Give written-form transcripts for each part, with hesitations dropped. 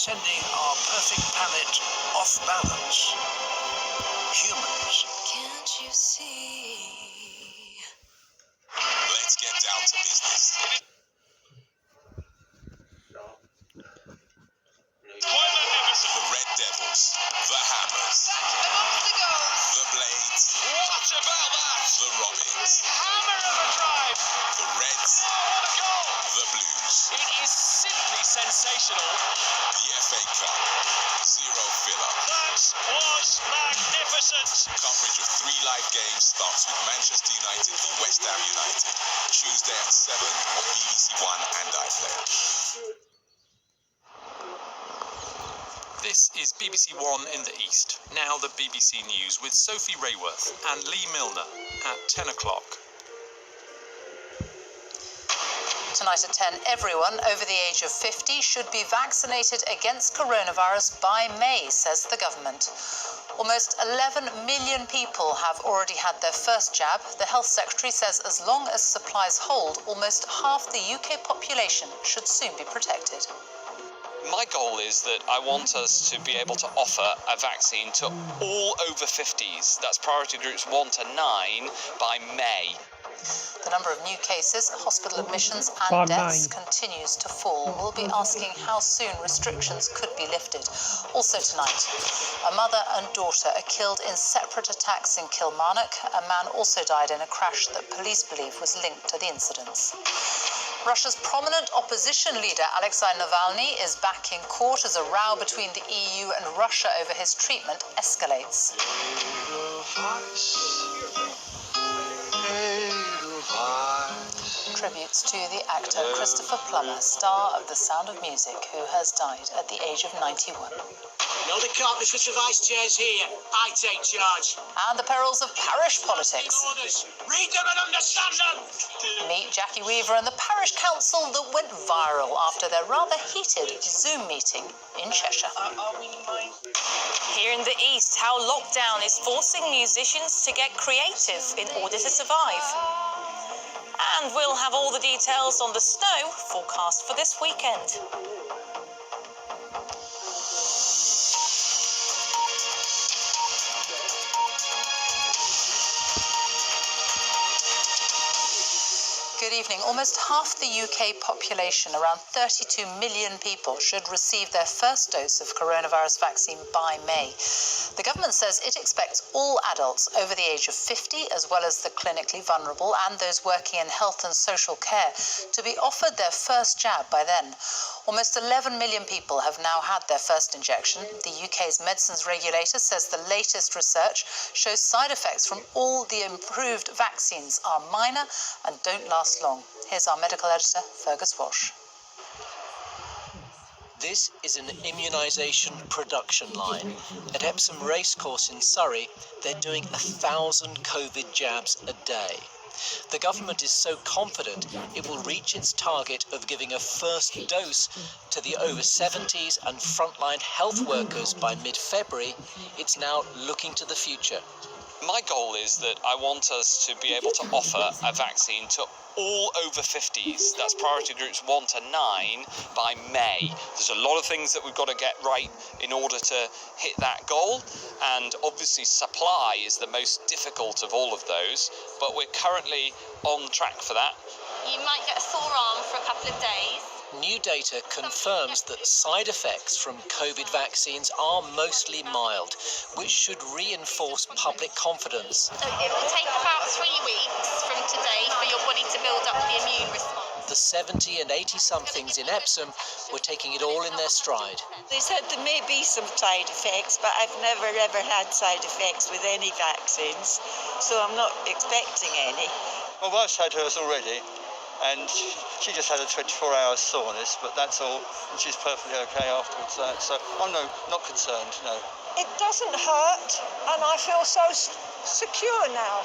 sending our perfect planet off balance. Humans. Can't you see? Let's get down to business. The Red Devils, the Hammers, the Blades, What about that? the Robins, Hammer of a drive. the Reds, Oh, what a goal. the Blues, It is simply sensational. the FA Cup, zero filler. That was magnificent. Coverage of 3 live games starts with Manchester United v West Ham United, Tuesday at 7 on BBC One and iPlayer. This is BBC One in the East. Now the BBC News with Sophie Rayworth and Lee Milner at 10 o'clock. Tonight at 10, everyone over the age of 50 should be vaccinated against coronavirus by May, says the government. Almost 11 million people have already had their first jab. The Health Secretary says as long as supplies hold, almost half the UK population should soon be protected. My goal is that I want us to be able to offer a vaccine to all over 50s, that's priority groups 1 to 9, by May. The number of new cases, hospital admissions and deaths continues to fall. We'll be asking how soon restrictions could be lifted. Also tonight, a mother and daughter are killed in separate attacks in Kilmarnock. A man also died in a crash that police believe was linked to the incidents. Russia's prominent opposition leader Alexei Navalny is back in court as a row between the EU and Russia over his treatment escalates. Tributes to the actor Christopher Plummer, star of The Sound of Music, who has died at the age of 91. No, they can't. The Switch of Vice chairs here. I take charge. And the perils of parish politics. Orders. Read them and understand them. Meet Jackie Weaver and the parish council that went viral after their rather heated Zoom meeting in Cheshire. Here in the East, how lockdown is forcing musicians to get creative in order to survive. And we'll have all the details on the snow forecast for this weekend. Good evening. Almost half the UK population, around 32 million people, should receive their first dose of coronavirus vaccine by May. The government says it expects all adults over the age of 50, as well as the clinically vulnerable and those working in health and social care, to be offered their first jab by then. Almost 11 million people have now had their first injection. The UK's medicines regulator says the latest research shows side effects from all the improved vaccines are minor and don't last long. Here's our medical editor, Fergus Walsh. This is an immunisation production line. At Epsom Racecourse in Surrey, they're doing 1,000 COVID jabs a day. The government is so confident it will reach its target of giving a first dose to the over 70s and frontline health workers by mid-February, it's now looking to the future. My goal is that I want us to be able to offer a vaccine to all over 50s, that's priority groups 1 to 9, by May. There's a lot of things that we've got to get right in order to hit that goal, and obviously supply is the most difficult of all of those, but we're currently on track for that. You might get a sore arm for a couple of days. New data confirms that side effects from COVID vaccines are mostly mild, which should reinforce public confidence. So it will take about 3 weeks from today for your body to build up the immune response. The 70 and 80-somethings in Epsom were taking it all in their stride. They said there may be some side effects, but I've never ever had side effects with any vaccines, so I'm not expecting any. My wife's had hers already, and she just had a 24-hour soreness, but that's all, and she's perfectly okay afterwards. So I'm not concerned, no. It doesn't hurt, and I feel so secure now.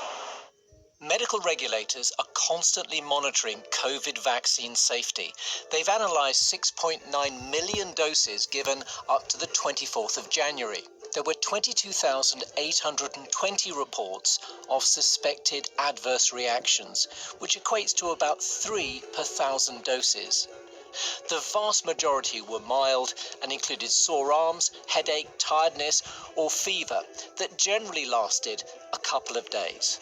Medical regulators are constantly monitoring COVID vaccine safety. They've analysed 6.9 million doses given up to the 24th of January. There were 22,820 reports of suspected adverse reactions, which equates to about 3 per 1,000 doses. The vast majority were mild and included sore arms, headache, tiredness, or fever that generally lasted a couple of days.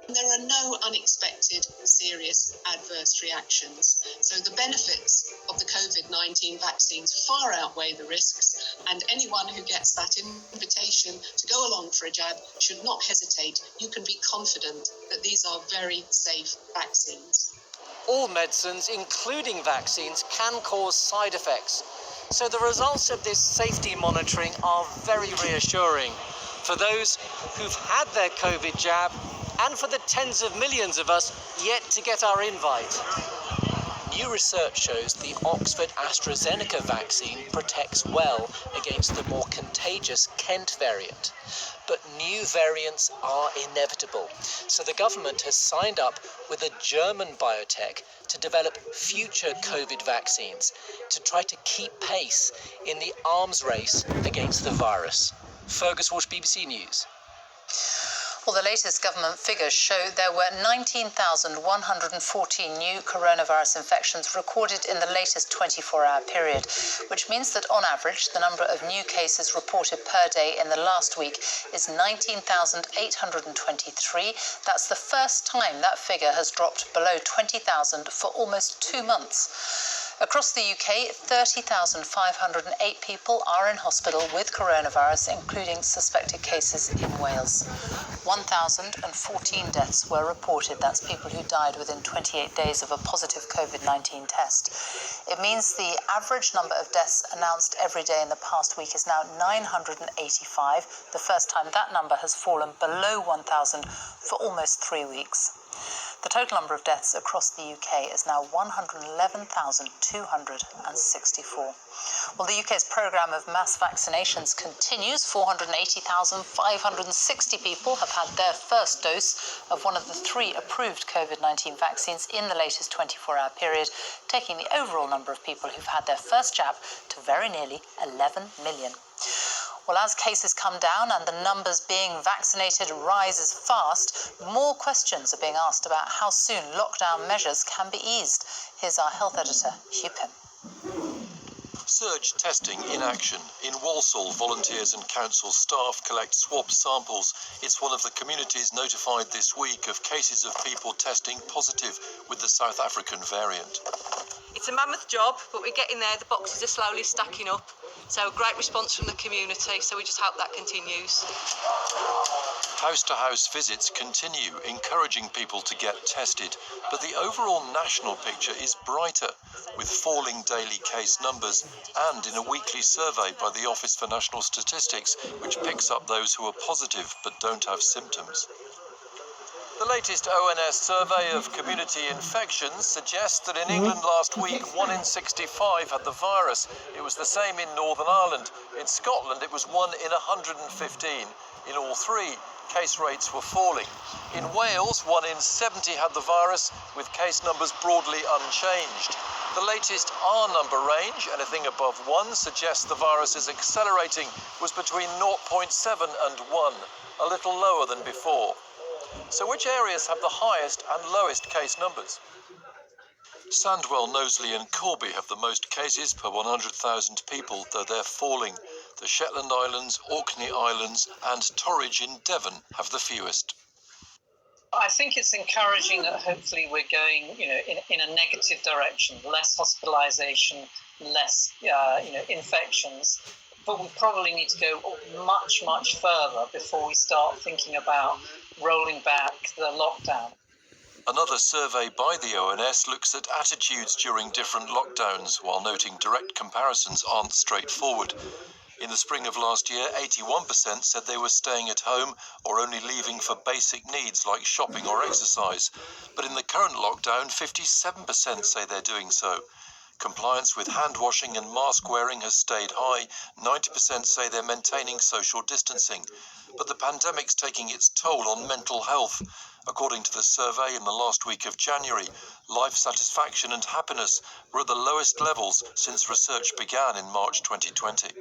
There are no unexpected serious adverse reactions. So the benefits of the COVID-19 vaccines far outweigh the risks, and anyone who gets that invitation to go along for a jab should not hesitate. You can be confident that these are very safe vaccines. All medicines, including vaccines, can cause side effects. So the results of this safety monitoring are very reassuring for those who've had their COVID jab and for the tens of millions of us yet to get our invite. New research shows the Oxford AstraZeneca vaccine protects well against the more contagious Kent variant. But new variants are inevitable, so the government has signed up with a German biotech to develop future COVID vaccines to try to keep pace in the arms race against the virus. Fergus Walsh, BBC News. Well, the latest government figures show there were 19,114 new coronavirus infections recorded in the latest 24-hour period, which means that on average, the number of new cases reported per day in the last week is 19,823. That's the first time that figure has dropped below 20,000 for almost 2 months. Across the UK, 30,508 people are in hospital with coronavirus, including suspected cases in Wales. 1,014 deaths were reported. That's people who died within 28 days of a positive COVID-19 test. It means the average number of deaths announced every day in the past week is now 985, the first time that number has fallen below 1,000 for almost 3 weeks. The total number of deaths across the UK is now 111,264. Well, the UK's programme of mass vaccinations continues. 480,560 people have had their first dose of one of the 3 approved COVID-19 vaccines in the latest 24-hour period, taking the overall number of people who've had their first jab to very nearly 11 million. Well, as cases come down and the numbers being vaccinated rises fast, more questions are being asked about how soon lockdown measures can be eased. Here's our health editor, Hugh Pym. Surge testing in action. In Walsall, volunteers and council staff collect swab samples. It's one of the communities notified this week of cases of people testing positive with the South African variant. It's a mammoth job, but we're getting there. The boxes are slowly stacking up. So great response from the community, so we just hope that continues. House-to-house visits continue, encouraging people to get tested, but the overall national picture is brighter, with falling daily case numbers and in a weekly survey by the Office for National Statistics, which picks up those who are positive but don't have symptoms. The latest ONS survey of community infections suggests that in England last week, 1 in 65 had the virus. It was the same in Northern Ireland. In Scotland, it was 1 in 115. In all 3, case rates were falling. In Wales, 1 in 70 had the virus, with case numbers broadly unchanged. The latest R number range, anything above 1, suggests the virus is accelerating, was between 0.7 and 1, a little lower than before. So which areas have the highest and lowest case numbers? Sandwell, Knowsley and Corby have the most cases per 100,000 people, though they're falling. The Shetland Islands, Orkney Islands and Torridge in Devon have the fewest. I think it's encouraging that hopefully we're going, in a negative direction, less hospitalisation, less, infections. But we probably need to go much, much further before we start thinking about rolling back the lockdown. Another survey by the ONS looks at attitudes during different lockdowns, while noting direct comparisons aren't straightforward. In the spring of last year, 81% said they were staying at home or only leaving for basic needs like shopping or exercise. But in the current lockdown, 57% say they're doing so. Compliance with hand washing and mask wearing has stayed high. 90% say they're maintaining social distancing. But the pandemic's taking its toll on mental health. According to the survey in the last week of January, life satisfaction and happiness were at the lowest levels since research began in March 2020.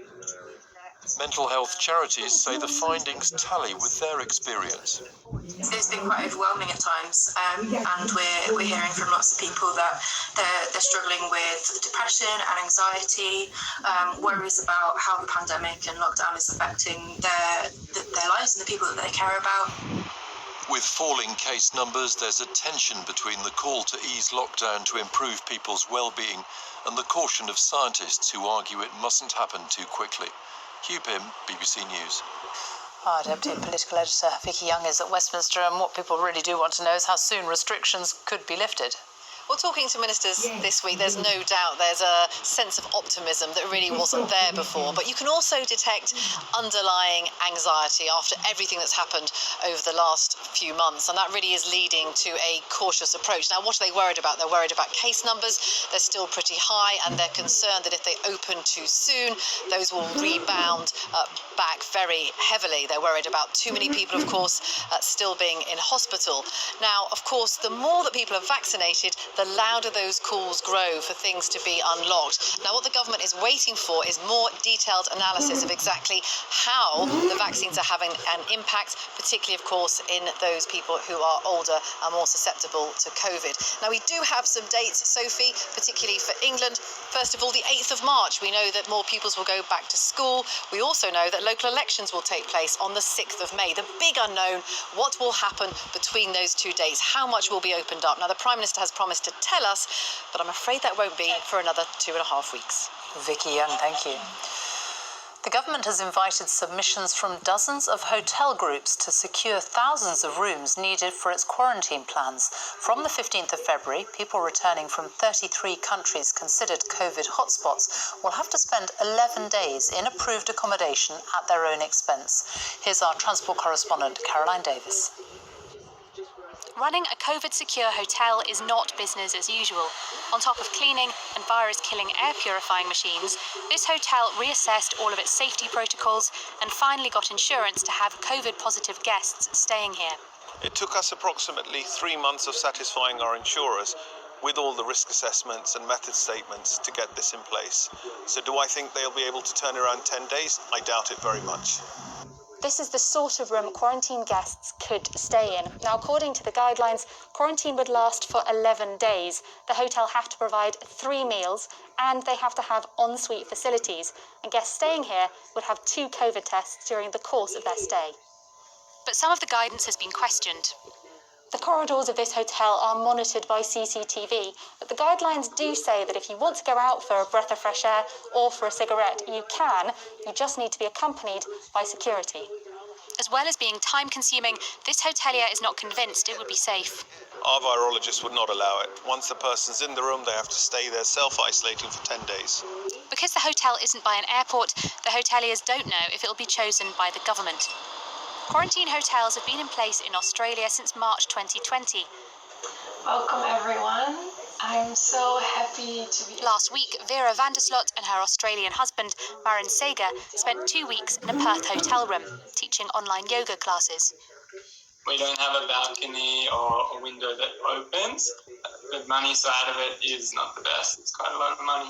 Mental health charities say the findings tally with their experience. It's been quite overwhelming at times, and we're hearing from lots of people that they're struggling with depression and anxiety, worries about how the pandemic and lockdown is affecting their lives and the people that they care about. With falling case numbers, there's a tension between the call to ease lockdown to improve people's well-being and the caution of scientists who argue it mustn't happen too quickly. Hugh Pym, BBC News. Our Deputy Political Editor Vicky Young is at Westminster, and what people really do want to know is how soon restrictions could be lifted. Well, talking to ministers this week, there's no doubt there's a sense of optimism that really wasn't there before. But you can also detect underlying anxiety after everything that's happened over the last few months. And that really is leading to a cautious approach. Now, what are they worried about? They're worried about case numbers. They're still pretty high, and they're concerned that if they open too soon, those will rebound back very heavily. They're worried about too many people, of course, still being in hospital. Now, of course, the more that people are vaccinated, the louder those calls grow for things to be unlocked. Now, what the government is waiting for is more detailed analysis of exactly how the vaccines are having an impact, particularly, of course, in those people who are older and more susceptible to COVID. Now, we do have some dates, Sophie, particularly for England. First of all, the 8th of March. We know that more pupils will go back to school. We also know that local elections will take place on the 6th of May. The big unknown, what will happen between those 2 days? How much will be opened up? Now, the Prime Minister has promised to tell us, but I'm afraid that won't be for another 2.5 weeks. Vicky Young, thank you. The government has invited submissions from dozens of hotel groups to secure thousands of rooms needed for its quarantine plans. From the 15th of February, people returning from 33 countries considered COVID hotspots will have to spend 11 days in approved accommodation at their own expense. Here's our transport correspondent, Caroline Davis. Running a COVID-secure hotel is not business as usual. On top of cleaning and virus-killing air purifying machines, this hotel reassessed all of its safety protocols and finally got insurance to have COVID-positive guests staying here. It took us approximately 3 months of satisfying our insurers with all the risk assessments and method statements to get this in place. So do I think they'll be able to turn around 10 days? I doubt it very much. This is the sort of room quarantine guests could stay in. Now, according to the guidelines, quarantine would last for 11 days. The hotel have to provide 3 meals and they have to have en-suite facilities. And guests staying here would have 2 COVID tests during the course of their stay. But some of the guidance has been questioned. The corridors of this hotel are monitored by CCTV, but the guidelines do say that if you want to go out for a breath of fresh air or for a cigarette, you can. You just need to be accompanied by security. As well as being time-consuming, this hotelier is not convinced it would be safe. Our virologist would not allow it. Once the person's in the room, they have to stay there self-isolating for 10 days. Because the hotel isn't by an airport, the hoteliers don't know if it will be chosen by the government. Quarantine hotels have been in place in Australia since March 2020. Welcome everyone. I'm so happy to be... Last week, Vera Vanderslot and her Australian husband, Marin Sager, spent 2 weeks in a Perth hotel room, teaching online yoga classes. We don't have a balcony or a window that opens. The money side of it is not the best. It's quite a lot of money.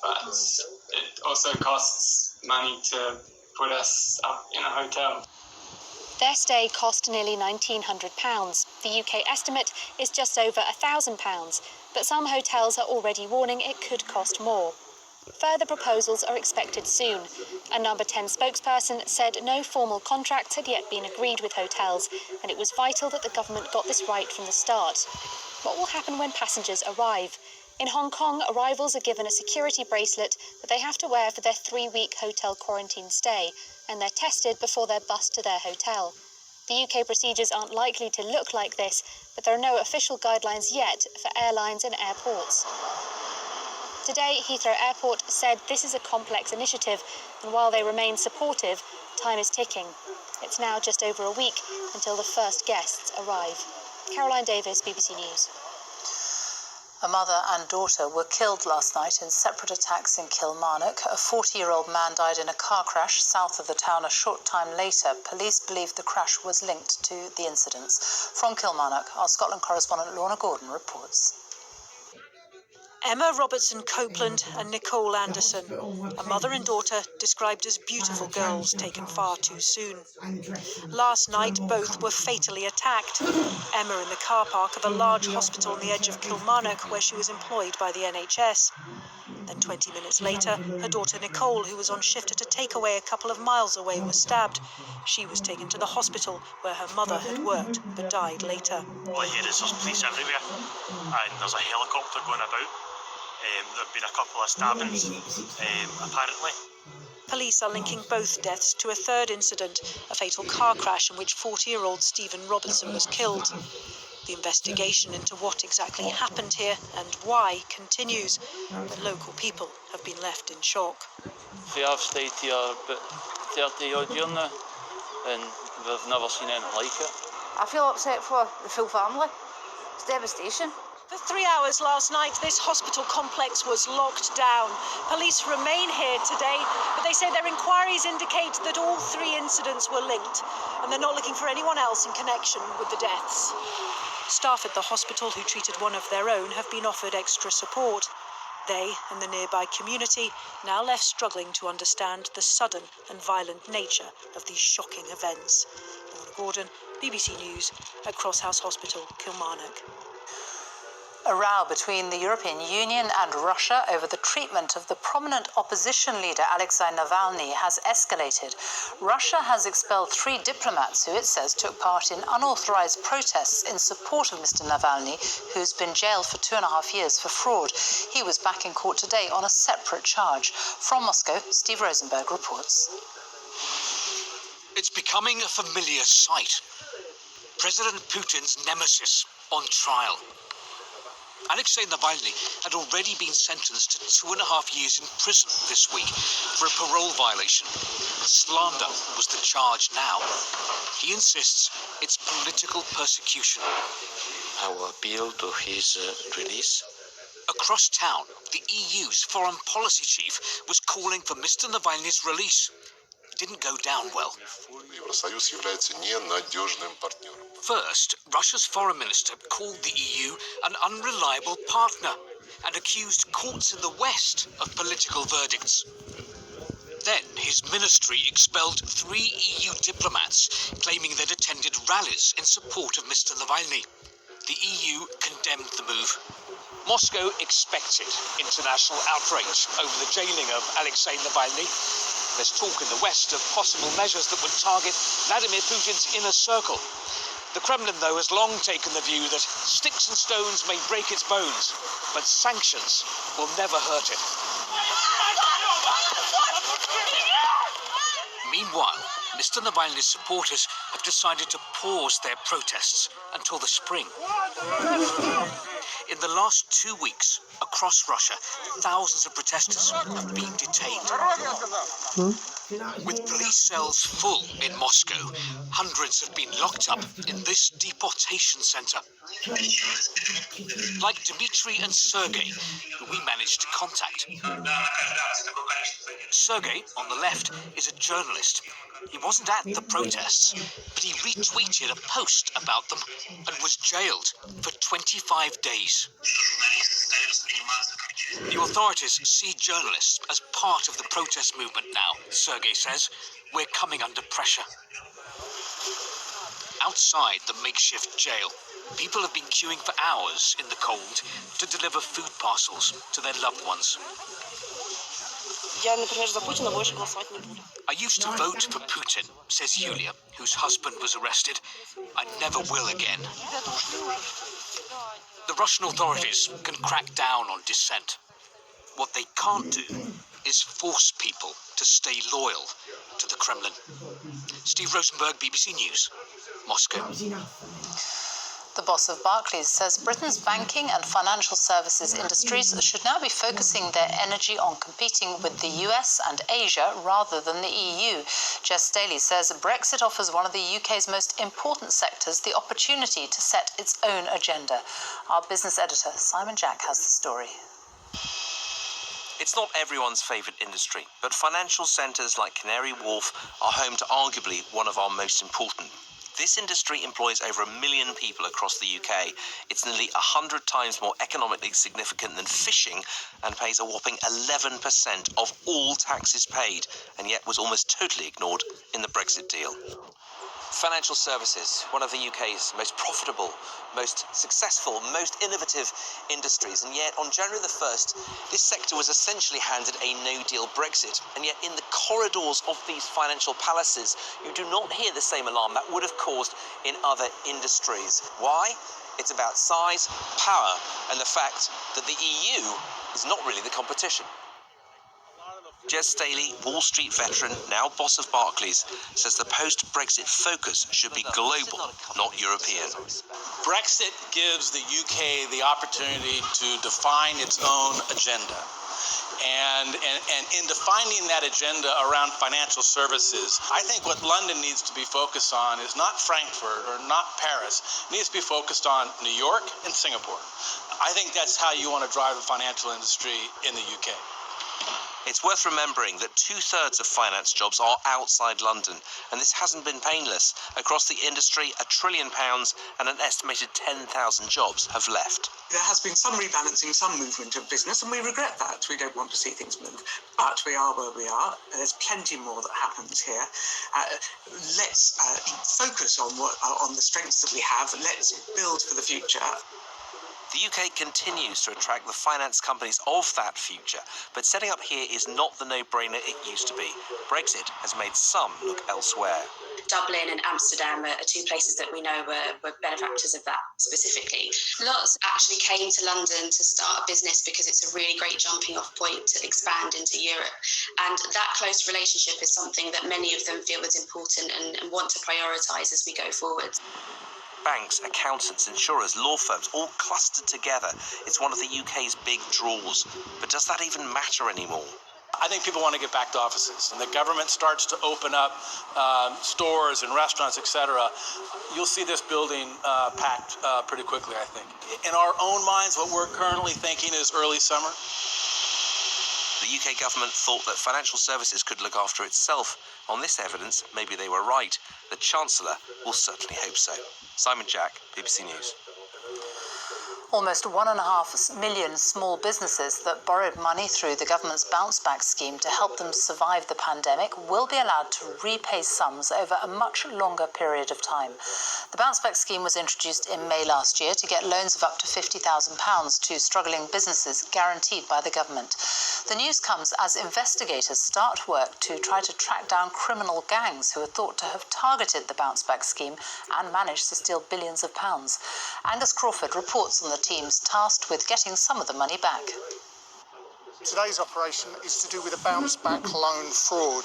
But it also costs money to put us up in a hotel. Their stay cost nearly £1,900. The UK estimate is just over £1,000, but some hotels are already warning it could cost more. Further proposals are expected soon. A Number 10 spokesperson said no formal contracts had yet been agreed with hotels, and it was vital that the government got this right from the start. What will happen when passengers arrive? In Hong Kong, arrivals are given a security bracelet that they have to wear for their 3-week hotel quarantine stay, and they're tested before they're bussed to their hotel. The UK procedures aren't likely to look like this, but there are no official guidelines yet for airlines and airports. Today, Heathrow Airport said this is a complex initiative, and while they remain supportive, time is ticking. It's now just over a week until the first guests arrive. Caroline Davis, BBC News. A mother and daughter were killed last night in separate attacks in Kilmarnock. A 40-year-old man died in a car crash south of the town a short time later. Police believe the crash was linked to the incidents. From Kilmarnock, our Scotland correspondent Lorna Gordon reports. Emma Robertson Copeland and Nicole Anderson, a mother and daughter described as beautiful girls taken far too soon. Last night, both were fatally attacked. Emma in the car park of a large hospital on the edge of Kilmarnock, where she was employed by the NHS. Then 20 minutes later, her daughter Nicole, who was on shift at a takeaway a couple of miles away, was stabbed. She was taken to the hospital where her mother had worked, but died later. All I hear is there's police everywhere, and there's a helicopter going about. There have been a couple of stabbings, apparently. Police are linking both deaths to a third incident, a fatal car crash in which 40-year-old Stephen Robertson was killed. The investigation into what exactly happened here and why continues, but local people have been left in shock. We have stayed here about 30 odd years now, and we've never seen anything like it. I feel upset for the full family. It's devastation. For 3 hours last night, this hospital complex was locked down. Police remain here today, but they say their inquiries indicate that all 3 incidents were linked, and they're not looking for anyone else in connection with the deaths. Staff at the hospital who treated one of their own have been offered extra support. They and the nearby community now left struggling to understand the sudden and violent nature of these shocking events. Lorna Gordon, BBC News, at Crosshouse Hospital, Kilmarnock. A row between the European Union and Russia over the treatment of the prominent opposition leader Alexei Navalny has escalated. Russia has expelled 3 diplomats who it says took part in unauthorized protests in support of Mr. Navalny, who's been jailed for 2.5 years for fraud. He was back in court today on a separate charge. From Moscow, Steve Rosenberg reports. It's becoming a familiar sight. President Putin's nemesis on trial. Alexei Navalny had already been sentenced to 2.5 years in prison this week for a parole violation. Slander was the charge now. He insists it's political persecution. Our appeal to his release. Across town, the EU's foreign policy chief was calling for Mr. Navalny's release. It didn't go down well. First, Russia's foreign minister called the EU an unreliable partner and accused courts in the West of political verdicts. Then his ministry expelled 3 EU diplomats, claiming they'd attended rallies in support of Mr. Navalny. The EU condemned the move. Moscow expected international outrage over the jailing of Alexei Navalny. There's talk in the West of possible measures that would target Vladimir Putin's inner circle. The Kremlin, though, has long taken the view that sticks and stones may break its bones, but sanctions will never hurt it. Meanwhile, Mr. Navalny's supporters have decided to pause their protests until the spring. In the last 2 weeks, across Russia, thousands of protesters have been detained. With police cells full in Moscow, hundreds have been locked up in this deportation center. Like Dmitry and Sergei, who we managed to contact. Sergei, on the left, is a journalist. He wasn't at the protests, but he retweeted a post about them and was jailed for 25 days. The authorities see journalists as part of the protest movement now, Sergei says. We're coming under pressure. Outside the makeshift jail, people have been queuing for hours in the cold to deliver food parcels to their loved ones. I used to vote for Putin, says Yulia, whose husband was arrested. I never will again. The Russian authorities can crack down on dissent. What they can't do is force people to stay loyal to the Kremlin. Steve Rosenberg, BBC News, Moscow. The boss of Barclays says Britain's banking and financial services industries should now be focusing their energy on competing with the US and Asia rather than the EU. Jess Daly says Brexit offers one of the UK's most important sectors the opportunity to set its own agenda. Our business editor, Simon Jack, has the story. It's not everyone's favourite industry, but financial centres like Canary Wharf are home to arguably one of our most important. This industry employs over 1 million people across the UK. It's nearly 100 times more economically significant than fishing and pays a whopping 11% of all taxes paid, and yet was almost totally ignored in the Brexit deal. Financial services, one of the UK's most profitable, most successful, most innovative industries, and yet on January the 1st, this sector was essentially handed a no-deal Brexit, and yet in the corridors of these financial palaces, you do not hear the same alarm that would have caused in other industries. Why? It's about size, power, and the fact that the EU is not really the competition. Jez Staley, Wall Street veteran, now boss of Barclays, says the post-Brexit focus should be global, not European. Brexit gives the UK the opportunity to define its own agenda. And in defining that agenda around financial services, I think what London needs to be focused on is not Frankfurt or not Paris. It needs to be focused on New York and Singapore. I think that's how you want to drive the financial industry in the UK. It's worth remembering that 2/3 of finance jobs are outside London, and this hasn't been painless. Across the industry, £1 trillion and an estimated 10,000 jobs have left. There has been some rebalancing, some movement of business, and we regret that. We don't want to see things move. But we are where we are. There's plenty more that happens here. Let's focus on the strengths that we have. Let's build for the future. The UK continues to attract the finance companies of that future, but setting up here is not the no-brainer it used to be. Brexit has made some look elsewhere. Dublin and Amsterdam are two places that we know were benefactors of that specifically. Lots actually came to London to start a business because it's a really great jumping off point to expand into Europe. And that close relationship is something that many of them feel is important and want to prioritise as we go forward. Banks, accountants, insurers, law firms, all clustered together. It's one of the UK's big draws. But does that even matter anymore? I think people want to get back to offices, and the government starts to open up stores and restaurants, etc. You'll see this building packed pretty quickly, I think. In our own minds, what we're currently thinking is early summer. The UK government thought that financial services could look after itself. On this evidence, maybe they were right. The Chancellor will certainly hope so. Simon Jack, BBC News. Almost 1.5 million small businesses that borrowed money through the government's bounce back scheme to help them survive the pandemic will be allowed to repay sums over a much longer period of time. The bounce back scheme was introduced in May last year to get loans of up to £50,000 to struggling businesses guaranteed by the government. The news comes as investigators start work to try to track down criminal gangs who are thought to have targeted the bounce back scheme and managed to steal billions of pounds. Angus Crawford reports on the teams tasked with getting some of the money back. Today's operation is to do with a bounce-back loan fraud.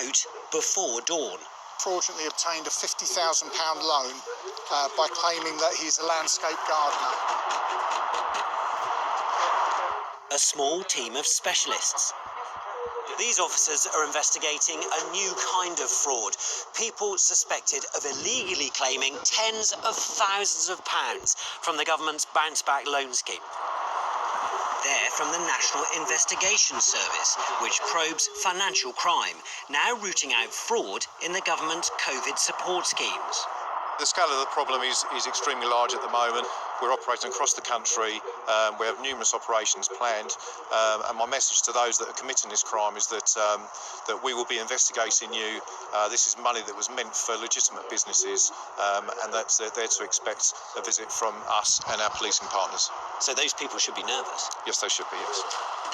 Out before dawn. Fraudulently obtained a £50,000 loan by claiming that he's a landscape gardener. A small team of specialists. These officers are investigating a new kind of fraud. People suspected of illegally claiming tens of thousands of pounds from the government's bounce back loan scheme. They're from the National Investigation Service, which probes financial crime, now rooting out fraud in the government's COVID support schemes. The scale of the problem is extremely large at the moment. We're operating across the country. We have numerous operations planned, and my message to those that are committing this crime is that we will be investigating you. This is money that was meant for legitimate businesses, and that's they're to expect a visit from us and our policing partners. So those people should be nervous? Yes, they should be, yes.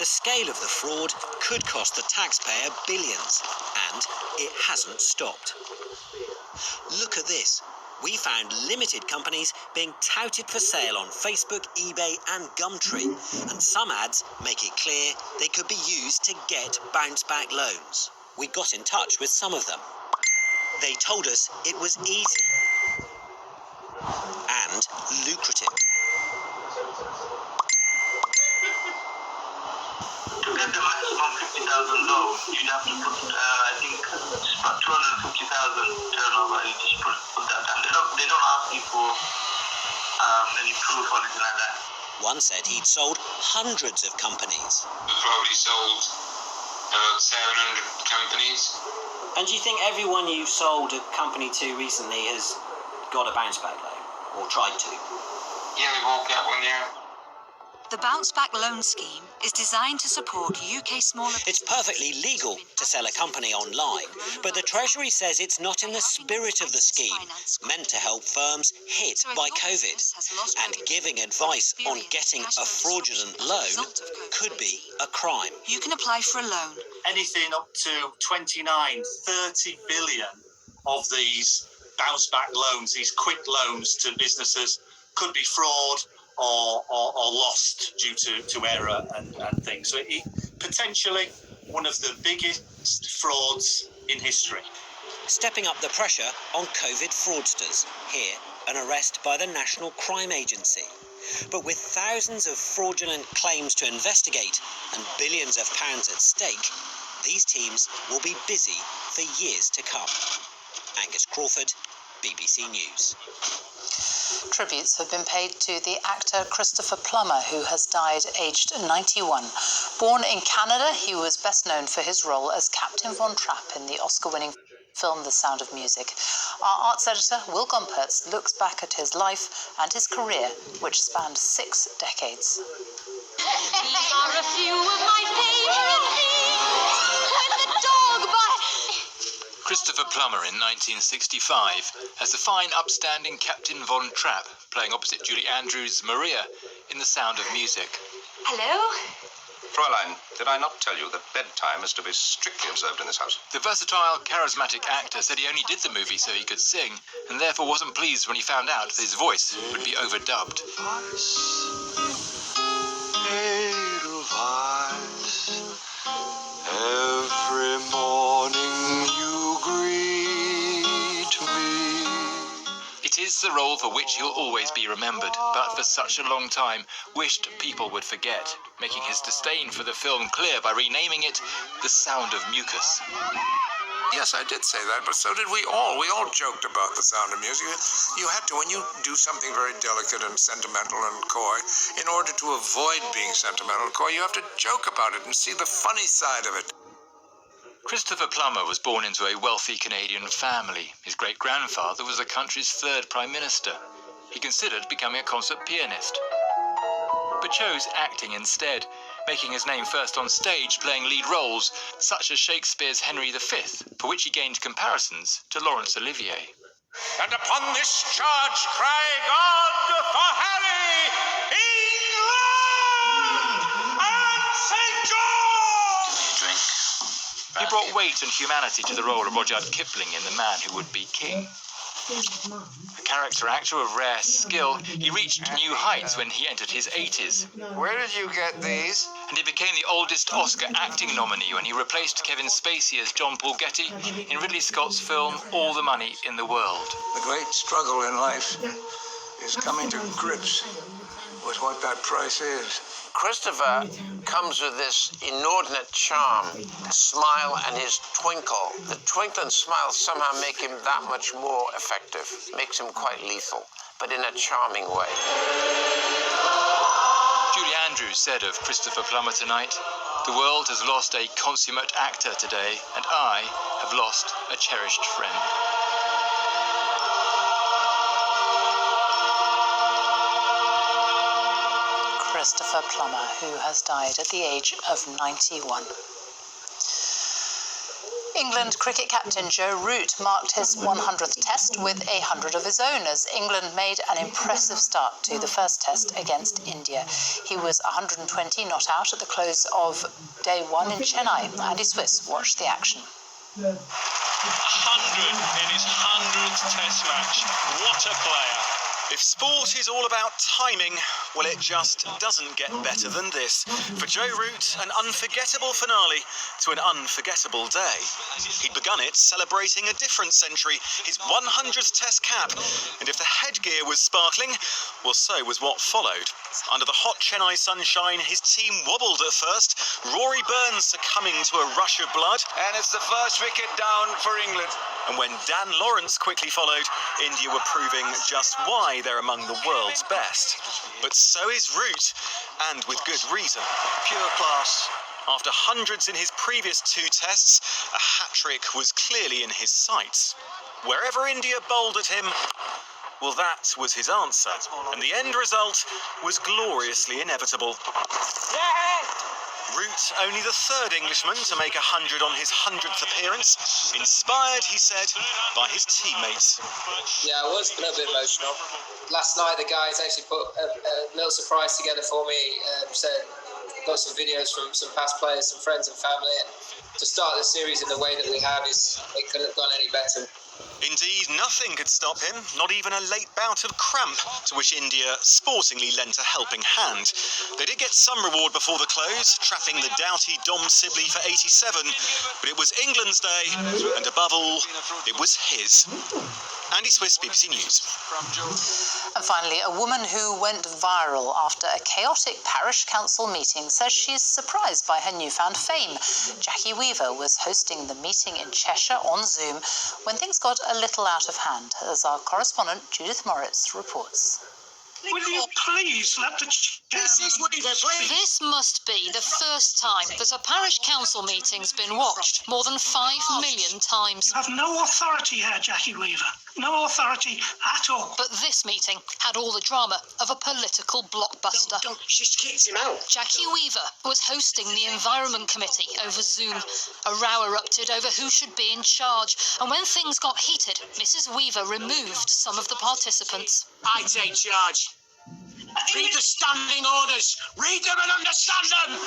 The scale of the fraud could cost the taxpayer billions, and it hasn't stopped. Look at this. We found limited companies being touted for sale on Facebook, eBay and Gumtree, and some ads make it clear they could be used to get bounce-back loans. We got in touch with some of them. They told us it was easy and lucrative. To get the maximum 50,000 loan, you'd have to put, I think, it's about 250,000 turnover. You just put that down. They don't ask you for any proof or anything like that. One said he'd sold hundreds of companies. We probably sold about 700 companies. And do you think everyone you've sold a company to recently has got a bounce back loan, or tried to? Yeah, we've all got one, yeah. The Bounce Back Loan Scheme is designed to support UK smaller... It's perfectly legal to sell a company online, but the Treasury says it's not in the spirit of the scheme, meant to help firms hit by COVID. And giving advice on getting a fraudulent loan could be a crime. You can apply for a loan. Anything up to 29, 30 billion of these bounce back loans, these quick loans to businesses, could be fraud or lost due to error and things. So it potentially one of the biggest frauds in history. Stepping up the pressure on COVID fraudsters. Here, an arrest by the National Crime Agency. But with thousands of fraudulent claims to investigate and billions of pounds at stake, these teams will be busy for years to come. Angus Crawford, BBC News. Tributes have been paid to the actor Christopher Plummer, who has died aged 91. Born in Canada, he was best known for his role as Captain Von Trapp in the Oscar-winning film The Sound of Music. Our arts editor, Will Gompertz, looks back at his life and his career, which spanned 6 decades. These are a few of my favourite things. When the dog bites... Christopher Plummer in 1965 as the fine, upstanding Captain Von Trapp, playing opposite Julie Andrews' Maria in The Sound of Music. Hello? Fräulein, did I not tell you that bedtime is to be strictly observed in this house? The versatile, charismatic actor said he only did the movie so he could sing, and therefore wasn't pleased when he found out that his voice would be overdubbed. Every morning you greet me. It is the role for which he'll always be remembered, but for such a long time wished people would forget, making his disdain for the film clear by renaming it The Sound of Mucus. Yes, I did say that, but so did we all. We all joked about The Sound of Music. You had to, when you do something very delicate and sentimental and coy, in order to avoid being sentimental and coy, you have to joke about it and see the funny side of it. Christopher Plummer was born into a wealthy Canadian family. His great-grandfather was the country's 3rd Prime Minister. He considered becoming a concert pianist, but chose acting instead, making his name first on stage playing lead roles such as Shakespeare's Henry V, for which he gained comparisons to Laurence Olivier. And upon this charge cry God for Harry, England, and St. George! Drink. He brought weight and humanity to the role of Rudyard Kipling in The Man Who Would Be King. A character actor of rare skill, he reached new heights when he entered his 80s. Where did you get these? And he became the oldest Oscar acting nominee when he replaced Kevin Spacey as John Paul Getty in Ridley Scott's film All the Money in the World. The great struggle in life is coming to grips with what that price is. Christopher comes with this inordinate charm, smile and his twinkle. The twinkling smile somehow make him that much more effective, makes him quite lethal, but in a charming way. Julie Andrews said of Christopher Plummer tonight, "The world has lost a consummate actor today, and I have lost a cherished friend." Christopher Plummer, who has died at the age of 91. England cricket captain Joe Root marked his 100th test with 100 of his own as England made an impressive start to the first test against India. He was 120 not out at the close of day 1 in Chennai. Andy Swiss watched the action. 100 in his 100th test match. What a player. If sport is all about timing, well, it just doesn't get better than this. For Joe Root, an unforgettable finale to an unforgettable day. He'd begun it celebrating a different century, his 100th test cap. And if the headgear was sparkling, well, so was what followed. Under the hot Chennai sunshine, his team wobbled at first, Rory Burns succumbing to a rush of blood. And it's the first wicket down for England. And when Dan Lawrence quickly followed, India were proving just why they're among the world's best. But so is Root, and with good reason. Pure class. After hundreds in his previous 2 tests, a hat-trick was clearly in his sights. Wherever India bowled at him, well, that was his answer. And the end result was gloriously inevitable. Root, only the 3rd Englishman to make 100 on his 100th appearance, inspired, he said, by his teammates. Yeah, I was a little bit emotional. Last night, the guys actually put a little surprise together for me. Said got some videos from some past players, some friends and family, and to start the series in the way that we have it couldn't have gone any better. Indeed, nothing could stop him, not even a late bout of cramp, to which India sportingly lent a helping hand. They did get some reward before the close, trapping the doughty Dom Sibley for 87, but it was England's day, and above all, it was his. Andy Swiss, BBC News. And finally, a woman who went viral after a chaotic parish council meeting says she's surprised by her newfound fame. Jackie Weaver was hosting the meeting in Cheshire on Zoom when things got a little out of hand, as our correspondent Judith Moritz reports. Will you please let the This must be the first time that a parish council meeting's been watched more than 5 million times. You have no authority here, Jackie Weaver. No authority at all. But this meeting had all the drama of a political blockbuster. She's kicked him out. Jackie Weaver was hosting the Environment Committee over Zoom. A row erupted over who should be in charge, and when things got heated, Mrs. Weaver removed some of the participants. I take charge. Read the standing orders. Read them and understand them.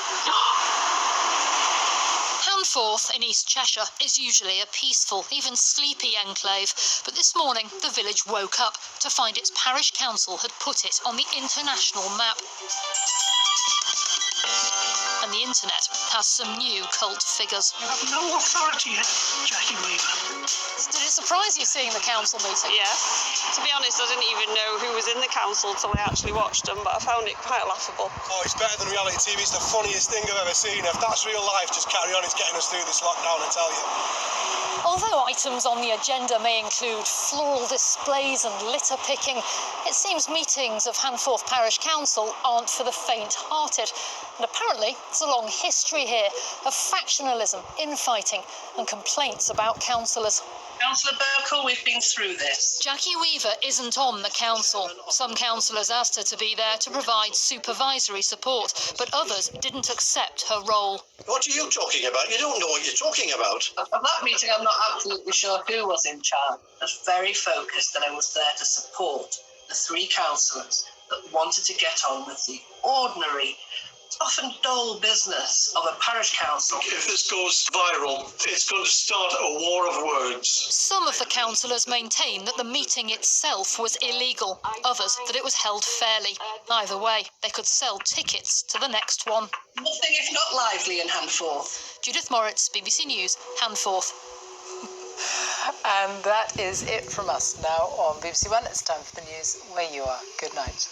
Handforth in East Cheshire is usually a peaceful, even sleepy enclave, but this morning the village woke up to find its parish council had put it on the international map. And the internet has some new cult figures. You have no authority here, Jackie Weaver. Did it surprise you seeing the council meeting? Yes. To be honest, I didn't even know who was in the council until I actually watched them, but I found it quite laughable. Oh, it's better than reality TV. It's the funniest thing I've ever seen. If that's real life, just carry on. It's getting us through this lockdown, I tell you. Although items on the agenda may include floral displays and litter picking, it seems meetings of Handforth Parish Council aren't for the faint-hearted. And apparently, there's a long history here of factionalism, infighting and complaints about councillors. Councillor Burkle, we've been through this. Jackie Weaver isn't on the council. Some councillors asked her to be there to provide supervisory support, but others didn't accept her role. What are you talking about? You don't know what you're talking about. At that meeting, I'm not absolutely sure who was in charge. I was very focused that I was there to support the 3 councillors that wanted to get on with the ordinary, often dull business of a parish council. If this goes viral, it's going to start a war of words. Some of the councillors maintain that the meeting itself was illegal, others that it was held fairly. Either way, they could sell tickets to the next one. Nothing if not lively in Handforth. Judith Moritz, BBC News, Handforth. And that is it from us now on BBC One. It's time for the news where you are. Good night.